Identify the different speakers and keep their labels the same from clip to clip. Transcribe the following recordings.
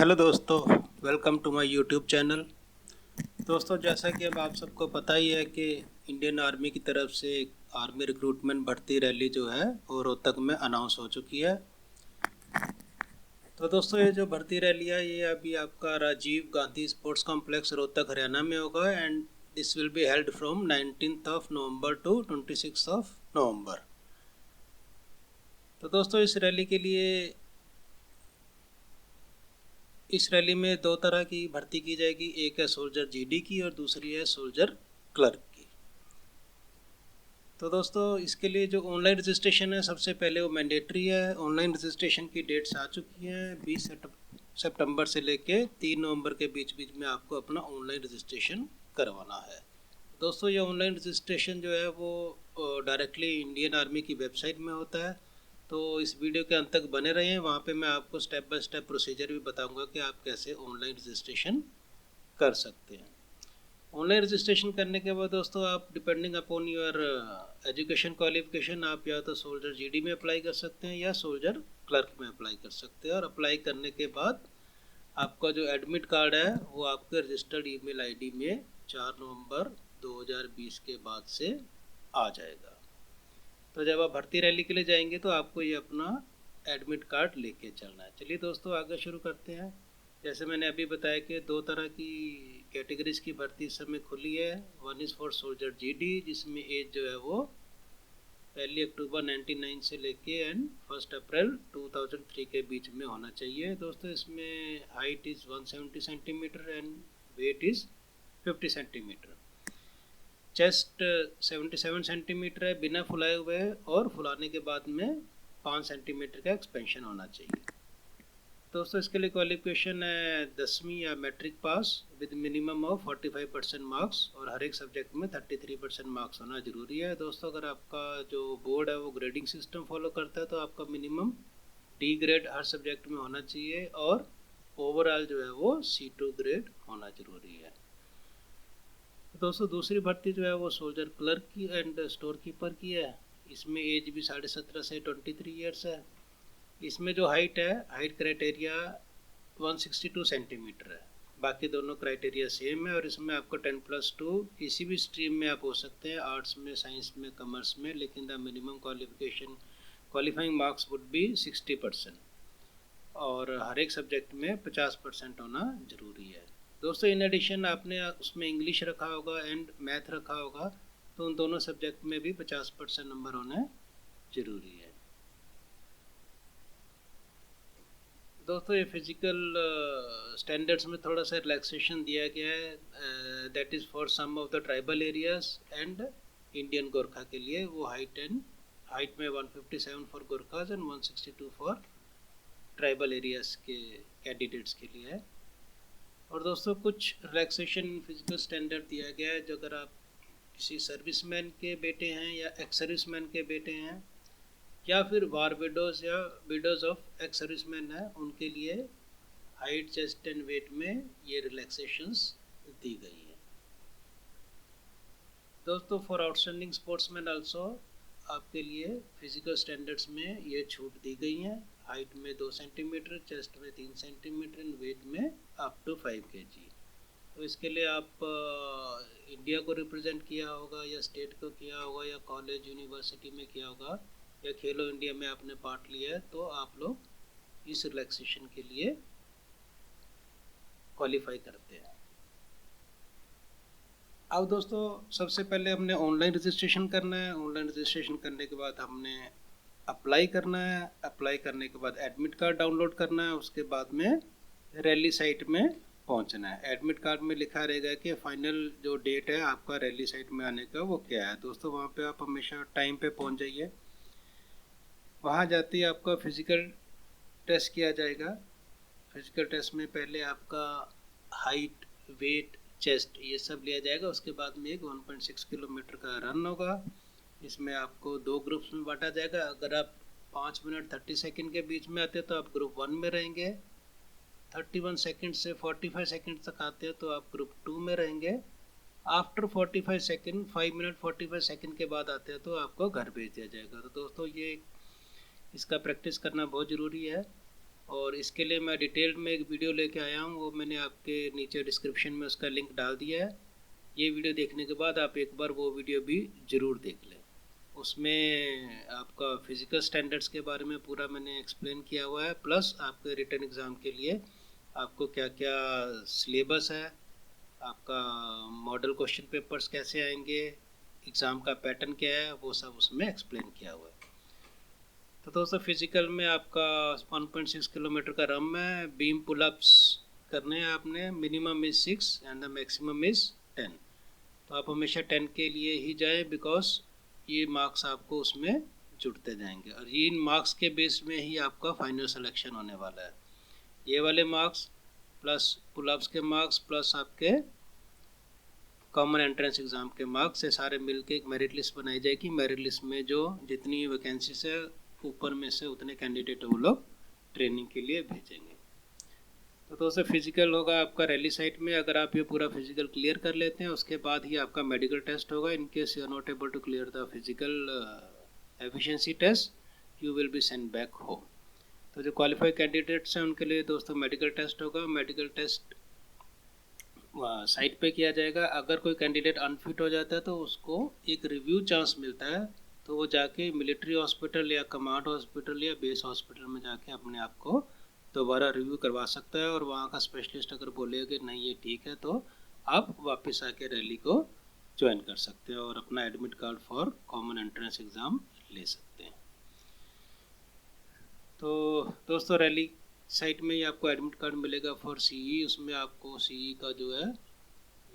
Speaker 1: Hello दोस्तों, welcome to my YouTube channel. दोस्तों, जैसा कि अब आप सबको पता ही है कि इंडियन आर्मी की तरफ से एक आर्मी रिक्रूटमेंट भर्ती रैली जो है वो रोहतक में अनाउंस हो चुकी है। तो दोस्तों, ये जो भर्ती रैली है ये अभी आपका राजीव गांधी स्पोर्ट्स कॉम्प्लेक्स रोहतक हरियाणा में होगा and this will be held from 19th of November to 26th of November. तो दोस्तों, इस रैली में दो तरह की भर्ती की जाएगी। एक है सोल्जर जीडी की और दूसरी है सोल्जर क्लर्क की। तो दोस्तों, इसके लिए जो ऑनलाइन रजिस्ट्रेशन है सबसे पहले वो मैंडेटरी है। ऑनलाइन रजिस्ट्रेशन की डेट्स आ चुकी हैं। 20 सितंबर से लेके 3 नवंबर के बीच बीच में आपको अपना ऑनलाइन रजिस्ट्रेशन करवाना है। दोस्तों, ये ऑनलाइन रजिस्ट्रेशन जो है वो डायरेक्टली इंडियन आर्मी की वेबसाइट में होता है। तो इस वीडियो के अंत तक बने रहें, वहाँ पे मैं आपको स्टेप बाय स्टेप प्रोसीजर भी बताऊंगा कि आप कैसे ऑनलाइन रजिस्ट्रेशन कर सकते हैं। ऑनलाइन रजिस्ट्रेशन करने के बाद दोस्तों, आप depending upon your education qualification आप या तो सोल्जर जीडी में अप्लाई कर सकते हैं या सोल्जर क्लर्क में अप्लाई कर सकते हैं। और अप्लाई करने के बाद आपका जो एडमिट कार्ड है वो आपके रजिस्टर्ड ईमेल आईडी में 4 नवंबर 2020 के बाद से आ जाएगा। तो जब आप भर्ती रैली के लिए जाएंगे तो आपको ये अपना एडमिट कार्ड लेके चलना है। चलिए दोस्तों, आगे शुरू करते हैं। जैसे मैंने अभी बताया कि दो तरह की कैटेगरीज की भर्ती इस समय खुली है। One is for soldier GD, जिसमें एज जो है वो 1 अक्टूबर 1999 से लेके एंड 1 अप्रैल 2003 के बीच में होना चाहिए। दोस्तों, इसमें height is 170 centimetre and weight is 50 centimetre. Chest 77 centimetre है बिना फुलाए हुए, और फुलाने के बाद में 5 सेंटीमीटर का एक्सपेंशन होना चाहिए। दोस्तों, इसके लिए क्वालिफिकेशन है 10वीं या matric pass with minimum of 45% marks, और हर एक सब्जेक्ट में 33% मार्क्स होना जरूरी है। दोस्तों, अगर आपका जो बोर्ड है वो ग्रेडिंग सिस्टम फॉलो करता है तो आपका मिनिमम डी ग्रेड हर सब्जेक्ट में होना चाहिए, और ओवरऑल जो है वो C2 ग्रेड होना जरूरी है। दोस्तों, दूसरी भर्ती जो है वो सोल्जर क्लर्क की एंड स्टोर कीपर की है। इसमें एज भी 17.5 से 23 ईयर्स है। इसमें जो हाइट है, हाइट क्राइटेरिया 162 सेंटीमीटर है। बाकी दोनों क्राइटेरिया सेम है, और इसमें आपको 10+2 किसी भी स्ट्रीम में आप हो सकते हैं, आर्ट्स में, साइंस में, कॉमर्स में, लेकिन the minimum qualifying marks would be 60%, और हर एक सब्जेक्ट में 50% होना ज़रूरी है। दोस्तों, इन एडिशन आपने उसमें इंग्लिश रखा होगा एंड मैथ रखा होगा, तो उन दोनों सब्जेक्ट में भी 50% नंबर होने ज़रूरी है। दोस्तों, ये फिजिकल स्टैंडर्ड्स में थोड़ा सा रिलैक्सेशन दिया गया है। That is for some of the tribal areas and Indian Gorkha के लिए वो हाइट में 157 for Gorkhas and 162 for tribal areas के कैंडिडेट्स के लिए है। और दोस्तों, कुछ रिलैक्सेशन फिजिकल स्टैंडर्ड दिया गया है। जो अगर आप किसी सर्विसमैन के बेटे हैं या एक्स सर्विसमैन के बेटे हैं या फिर वार विडोज या विडोज ऑफ एक्स सर्विसमैन है, उनके लिए हाइट, चेस्ट एंड वेट में ये रिलैक्सेशंस दी गई है। दोस्तों, फॉर आउटस्टैंडिंग स्पोर्ट्समैन आल्सो आपके लिए फिजिकल स्टैंडर्ड्स में ये छूट दी गई हैं। हाइट में 2 सेंटीमीटर, चेस्ट में 3 सेंटीमीटर एंड वेट में अप टू 5 kg। तो इसके लिए आप इंडिया को रिप्रेजेंट किया होगा या स्टेट को किया होगा या कॉलेज यूनिवर्सिटी में किया होगा या खेलो इंडिया में आपने पार्ट लिया है, तो आप लोग इस रिलैक्सेशन के लिए क्वालिफाई करते हैं। अब दोस्तों, सबसे पहले हमने ऑनलाइन रजिस्ट्रेशन करना है। ऑनलाइन रजिस्ट्रेशन करने के बाद हमने अप्लाई करना है। अप्लाई करने के बाद एडमिट कार्ड डाउनलोड करना है। उसके बाद में रैली साइट में पहुंचना है। एडमिट कार्ड में लिखा रहेगा कि फाइनल जो डेट है आपका रैली साइट में आने का वो क्या है। दोस्तों, वहाँ पे आप हमेशा टाइम पे पहुंच जाइए। वहाँ जाते ही आपका फिज़िकल टेस्ट किया जाएगा। फिज़िकल टेस्ट में पहले आपका हाइट, वेट, चेस्ट ये सब लिया जाएगा। उसके बाद में एक 1.6 किलोमीटर का रन होगा। इसमें आपको 2 ग्रुप्स में बांटा जाएगा। अगर आप 5 मिनट 30 सेकंड के बीच में आते हैं तो आप ग्रुप 1 में रहेंगे। 31 सेकंड से 45 सेकंड तक आते हैं तो आप ग्रुप 2 में रहेंगे। आफ्टर 45 सेकंड, 5 मिनट 45 सेकंड के बाद आते हैं तो आपको घर भेज दिया जाएगा। तो दोस्तों, ये इसका प्रैक्टिस करना बहुत ज़रूरी है। और इसके लिए मैं डिटेल में एक वीडियो लेके आया हूँ, वो मैंने आपके नीचे डिस्क्रिप्शन में उसका लिंक डाल दिया है। ये वीडियो देखने के बाद आप एक बार वो वीडियो भी ज़रूर देख लें। उसमें आपका फिज़िकल स्टैंडर्ड्स के बारे में पूरा मैंने एक्सप्लेन किया हुआ है, प्लस आपके रिटन एग्ज़ाम के लिए आपको क्या क्या सिलेबस है, आपका मॉडल क्वेश्चन पेपर्स कैसे आएंगे, एग्ज़ाम का पैटर्न क्या है, वो सब उसमें एक्सप्लेन किया हुआ है। तो दोस्तों फिज़िकल में आपका 1.6 किलोमीटर का रन है, बीम पुलअप्स करने हैं आपने, minimum is 6 and the maximum is 10। तो आप हमेशा 10 के लिए ही जाएं, बिकॉज ये मार्क्स आपको उसमें जुड़ते जाएंगे और ये इन मार्क्स के बेस में ही आपका फाइनल सिलेक्शन होने वाला है। ये वाले मार्क्स प्लस पुलअप्स के मार्क्स प्लस आपके कॉमन एंट्रेंस एग्ज़ाम के मार्क्स से सारे मिलके एक मेरिट लिस्ट बनाई जाएगी। मेरिट लिस्ट में जो जितनी वैकेंसीज है ऊपर में से उतने कैंडिडेट वो लोग ट्रेनिंग के लिए भेजेंगे। तो दोस्तों फिजिकल होगा आपका रैली साइट में। अगर आप ये पूरा फिजिकल क्लियर कर लेते हैं उसके बाद ही आपका मेडिकल टेस्ट होगा। In case you are not able to clear the physical efficiency test you will be send back home. तो जो क्वालिफाइड कैंडिडेट्स हैं उनके लिए दोस्तों मेडिकल टेस्ट होगा। मेडिकल टेस्ट साइट पे किया जाएगा। अगर कोई कैंडिडेट अनफिट हो जाता है तो उसको एक रिव्यू चांस मिलता है, तो वो जाके मिलिट्री हॉस्पिटल या कमांड हॉस्पिटल या बेस हॉस्पिटल में जाके अपने आप को दोबारा रिव्यू करवा सकता है। और वहाँ का स्पेशलिस्ट अगर बोलेगा कि नहीं ये ठीक है तो आप वापस आके रैली को ज्वाइन कर सकते हैं और अपना admit card for common entrance exam ले सकते हैं। तो दोस्तों रैली साइट में ही आपको एडमिट कार्ड मिलेगा फॉर सीई। उसमें आपको सीई का जो है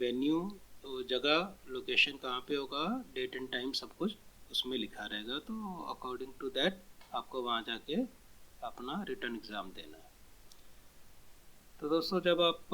Speaker 1: वेन्यू, तो जगह, लोकेशन कहाँ पे होगा, डेट एंड टाइम सब कुछ उसमें लिखा रहेगा। तो अकॉर्डिंग टू दैट आपको वहाँ जाके अपना रिटर्न एग्ज़ाम देना है। तो दोस्तों जब आप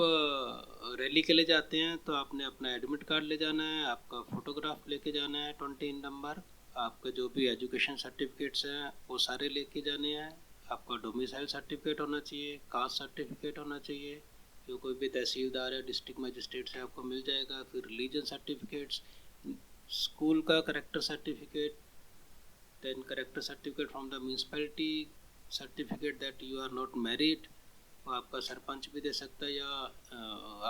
Speaker 1: रैली के लिए जाते हैं तो आपने अपना एडमिट कार्ड ले जाना है, आपका फ़ोटोग्राफ लेके जाना है 20 नंबर, आपके जो भी एजुकेशन सर्टिफिकेट्स हैं वो सारे लेके जाने हैं, आपका डोमिसाइल सर्टिफिकेट होना चाहिए, कास्ट सर्टिफिकेट होना चाहिए, जो कोई भी तहसीलदार या डिस्ट्रिक्ट मजिस्ट्रेट से आपको मिल जाएगा। फिर रिलीजन सर्टिफिकेट्स, स्कूल का character certificate, then character certificate from the municipality, certificate that you are not married, आपका सरपंच भी दे सकता है या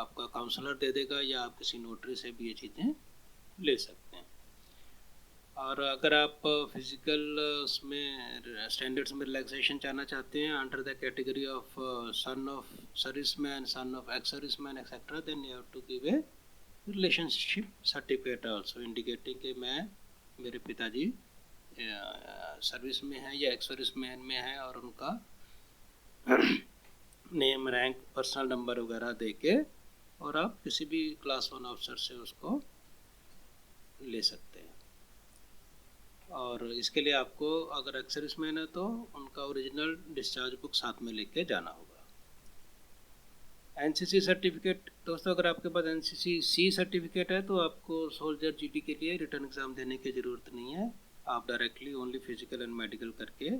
Speaker 1: आपका काउंसलर दे देगा, या आप किसी नोटरी से भी ये चीज़ें ले सकते हैं। और अगर आप फिज़िकल उसमें स्टैंडर्ड्स में रिलैक्सेशन चाहना चाहते हैं under the category of son of serviceman, son of ex serviceman etcetera, then you have to give a relationship certificate also indicating कि मैं, मेरे पिताजी सर्विस में है या एक्स सर्विसमैन में है, और उनका नेम, रैंक, पर्सनल नंबर वगैरह दे के, और आप किसी भी क्लास 1 ऑफिसर से उसको ले सकते हैं। और इसके लिए आपको अगर एक्स सर्विसमैन है तो उनका ओरिजिनल डिस्चार्ज बुक साथ में लेके जाना होगा। एनसीसी सर्टिफिकेट दोस्तों, अगर आपके पास एनसीसी सी सर्टिफिकेट है तो आपको सोल्जर जीडी के लिए रिटर्न एग्ज़ाम देने की ज़रूरत नहीं है, आप directly only physical and medical करके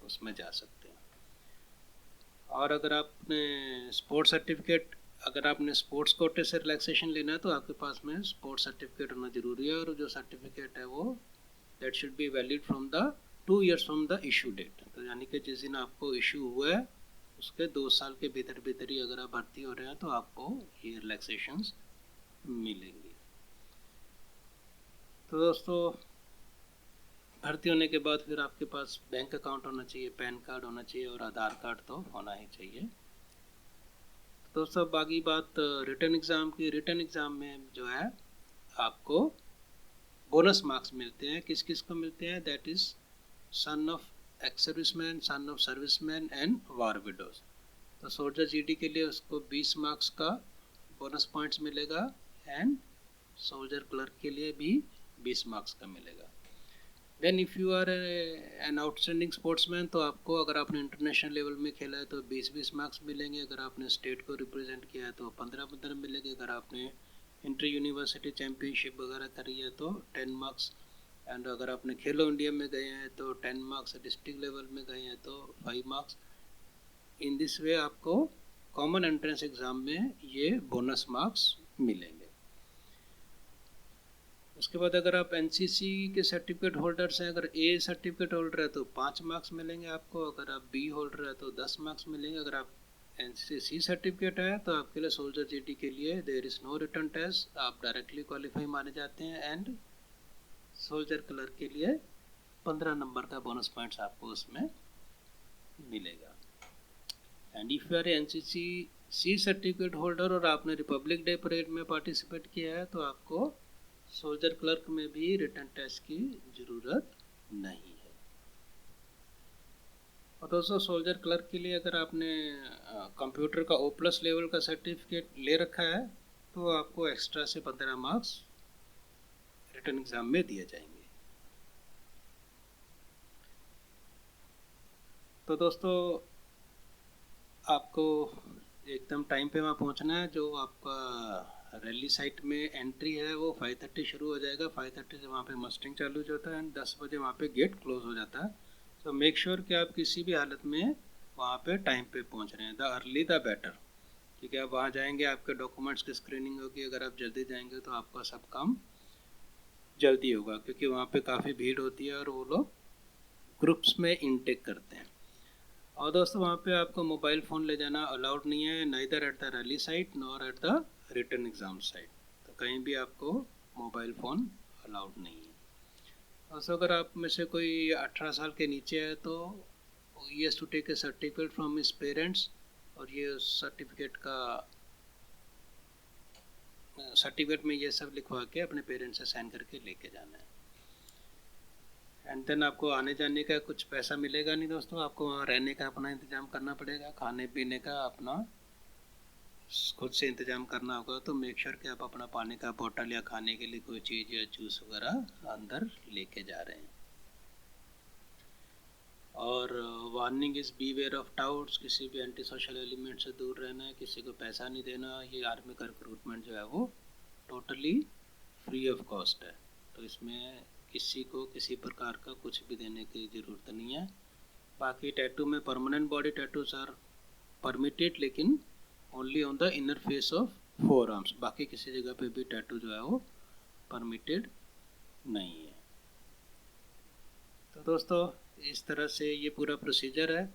Speaker 1: उसमें जा सकते हैं। और अगर आपने स्पोर्ट्स सर्टिफिकेट, अगर आपने स्पोर्ट्स कोटे से रिलैक्सेशन लेना है तो आपके पास में स्पोर्ट्स सर्टिफिकेट होना ज़रूरी है, और जो सर्टिफिकेट है वो that should be valid from the 2 years from the issue date. तो यानी कि जिस दिन आपको इशू हुआ है उसके 2 साल के भीतर ही अगर आप भर्ती हो रहे हैं तो आपको ये रिलैक्सेशंस मिलेंगी। तो दोस्तों भर्ती होने के बाद फिर आपके पास बैंक अकाउंट होना चाहिए, पैन कार्ड होना चाहिए और आधार कार्ड तो होना ही चाहिए। तो दोस्तों बाकी बात रिटर्न एग्ज़ाम की। रिटर्न एग्ज़ाम में जो है आपको बोनस मार्क्स मिलते हैं। किस किस को मिलते हैं? That is son of ex serviceman, son of serviceman and war widows. तो सोल्जर जीडी के लिए उसको 20 मार्क्स का बोनस पॉइंट्स मिलेगा, एंड सोल्जर क्लर्क के लिए भी 20 मार्क्स का मिलेगा। Then if you are an outstanding sportsman तो आपको, अगर आपने इंटरनेशनल लेवल में खेला है तो 20-20 मार्क्स मिलेंगे। अगर आपने स्टेट को रिप्रेजेंट किया है तो 15-15 मिलेंगे। अगर आपने इंटर यूनिवर्सिटी चैम्पियनशिप वगैरह करी है तो 10 मार्क्स। एंड अगर आपने खेलो इंडिया में गए हैं तो 10 मार्क्स, डिस्ट्रिक्ट लेवल में गए हैं तो 5 मार्क्स। इन दिस वे आपको कॉमन एंट्रेंस एग्ज़ाम में ये बोनस मार्क्स मिलेंगे। उसके बाद अगर आप एनसीसी के सर्टिफिकेट होल्डर्स हैं, अगर ए सर्टिफिकेट होल्डर है तो 5 मार्क्स मिलेंगे आपको, अगर आप बी होल्डर है तो 10 मार्क्स मिलेंगे। अगर आप एनसीसी सर्टिफिकेट है तो आपके लिए सोल्जर जीडी के लिए there is no return test, आप डायरेक्टली क्वालिफाई माने जाते हैं। एंड सोल्जर क्लर्क के लिए 15 नंबर का बोनस पॉइंट्स आपको उसमें मिलेगा। And if you are NCC C certificate holder और आपने रिपब्लिक डे परेड में पार्टिसिपेट किया है तो आपको सोल्जर क्लर्क में भी रिटर्न टेस्ट की ज़रूरत नहीं है। और दोस्तों सोल्जर क्लर्क के लिए अगर आपने कंप्यूटर का O+ लेवल का सर्टिफिकेट ले रखा है तो आपको एक्स्ट्रा से 15 मार्क्स रिटर्न एग्ज़ाम में दिए जाएंगे। तो दोस्तों आपको एकदम टाइम पे वहाँ पहुँचना है। जो आपका रैली साइट में एंट्री है वो 5:30 शुरू हो जाएगा। 5:30 से वहाँ पे मस्टरिंग चालू हो जाता है एंड 10 बजे वहाँ पे गेट क्लोज हो जाता है। तो मेक श्योर कि आप किसी भी हालत में वहाँ पे टाइम पे पहुँच रहे हैं। The early the better. ठीक है, आप वहाँ जाएंगे, आपके डॉक्यूमेंट्स की स्क्रीनिंग होगी। अगर आप जल्दी जाएंगे तो आपका सब काम जल्दी होगा, क्योंकि वहाँ पे काफ़ी भीड़ होती है और वो लोग ग्रुप्स में इनटेक करते हैं। और दोस्तों वहाँ पे आपको मोबाइल फ़ोन ले जाना अलाउड नहीं है, neither at the rally site nor at the written exam site. तो कहीं भी आपको मोबाइल फ़ोन अलाउड नहीं है। दोस्तों अगर आप में से कोई 18 साल के नीचे है तो he has to take a certificate from his parents, और ये सर्टिफिकेट में ये सब लिखवा के अपने पेरेंट्स से साइन करके लेके जाना है। एंड देन आपको आने जाने का कुछ पैसा मिलेगा नहीं दोस्तों, आपको वहाँ रहने का अपना इंतज़ाम करना पड़ेगा, खाने पीने का अपना खुद से इंतज़ाम करना होगा। तो मेक श्योर कि आप अपना पानी का बोतल या खाने के लिए कोई चीज़ या जूस वगैरह अंदर लेके जा रहे हैं। और warning is beware of touts, किसी भी एंटी सोशल एलिमेंट से दूर रहना है, किसी को पैसा नहीं देना। ये आर्मी का रिक्रूटमेंट जो है वो टोटली फ्री ऑफ कॉस्ट है, तो इसमें किसी को किसी प्रकार का कुछ भी देने की ज़रूरत नहीं है। बाकी टैटू में permanent body tattoos are permitted, लेकिन only on the inner face of 4 arms. बाकी किसी जगह पे भी टैटू जो है वो परमिटेड नहीं है। तो दोस्तों इस तरह से ये पूरा प्रोसीजर है।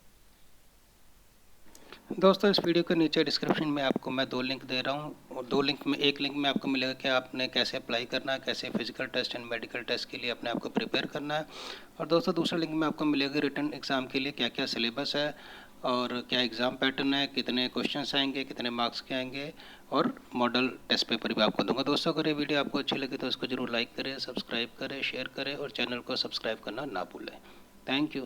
Speaker 1: दोस्तों इस वीडियो के नीचे डिस्क्रिप्शन में आपको मैं 2 लिंक दे रहा हूँ, और 2 लिंक में एक लिंक में आपको मिलेगा कि आपने कैसे अप्लाई करना है, कैसे physical test and medical test के लिए अपने आप को प्रिपेयर करना है। और दोस्तों दूसरे लिंक में आपको मिलेगा रिटर्न एग्ज़ाम के लिए क्या क्या सिलेबस है और क्या एग्ज़ाम पैटर्न है, कितने क्वेश्चंस आएंगे, कितने मार्क्स के आएंगे, और मॉडल टेस्ट पेपर भी आपको दूंगा। दोस्तों अगर ये वीडियो आपको अच्छी लगी तो इसको जरूर लाइक करें, सब्सक्राइब करें, शेयर करें और चैनल को सब्सक्राइब करना ना भूलें। Thank you.